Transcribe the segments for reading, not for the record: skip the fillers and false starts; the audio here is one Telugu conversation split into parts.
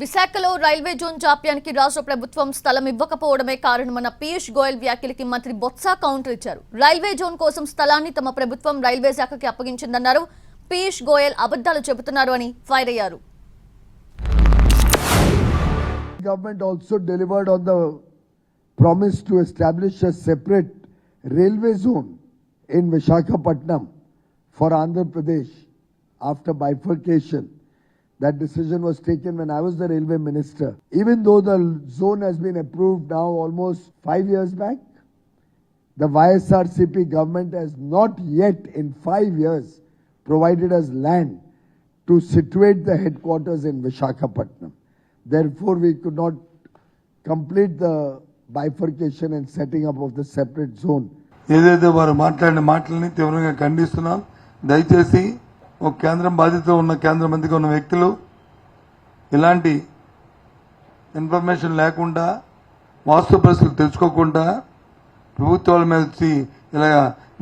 విశాఖలో రైల్వే జోన్ జాప్యానికి రాష్ట్ర ప్రభుత్వం స్థలం ఇవ్వకపోవడమే కారణమన్న పీయూష్ గోయల్ వ్యాఖ్యలకి మంత్రి బొత్స కౌంటర్ ఇచ్చారు. రైల్వే జోన్ కోసం స్థలాన్ని తమ ప్రభుత్వం రైల్వే శాఖకి అప్పగించిందన్నారు. పీయూష్ గోయల్ అబద్ధాలు చెబుతున్నారు అని ఫైర్ అయ్యారు. Government also delivered on the promise to establish a separate railway zone in Visakhapatnam for Andhra Pradesh after bifurcation. That decision was taken when I was the railway minister. Even though the zone has been approved now almost 5 years back, the YSRCP government has not yet in 5 years provided us land to situate the headquarters in Visakhapatnam. Therefore, we could not complete the bifurcation and setting up of the separate zone. ఏదైతే వారు మాట్లాడిన మాటలని తీవ్రంగా ఖండిస్తున్నాం. దయచేసి ఒక కేంద్రం బాధ్యతలో ఉన్న కేంద్ర మంత్రిగా ఉన్న వ్యక్తులు ఇలాంటి ఇన్ఫర్మేషన్ లేకుండా వాస్తవ పరిస్థితులు తెలుసుకోకుండా ప్రభుత్వాల మీద వచ్చి ఇలా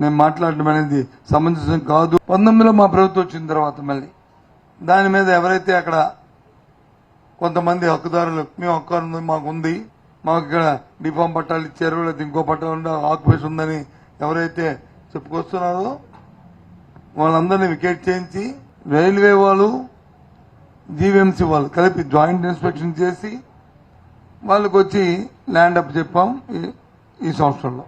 నేను మాట్లాడడం అనేది సమంజసం కాదు. 19లో మా ప్రభుత్వం వచ్చిన తర్వాత మళ్ళీ దాని మీద ఎవరైతే అక్కడ కొంతమంది హక్కుదారులు మేము హక్కు మాకుంది, మాకు ఇక్కడ డిఫామ్ పట్టాలు ఇచ్చారు, లేదా ఇంకో పట్టాలు ఉండే ఆక్యుపేషన్ ఉందని ఎవరైతే చెప్పుకొస్తున్నారో వాళ్ళందరినీ వికెట్ చేయించి రైల్వే వాళ్ళు జీవీఎంసీ వాళ్ళు కలిపి జాయింట్ ఇన్స్పెక్షన్ చేసి వాళ్ళకి వచ్చి ల్యాండ్ అప్ చెప్పాం ఈ సంవత్సరంలో.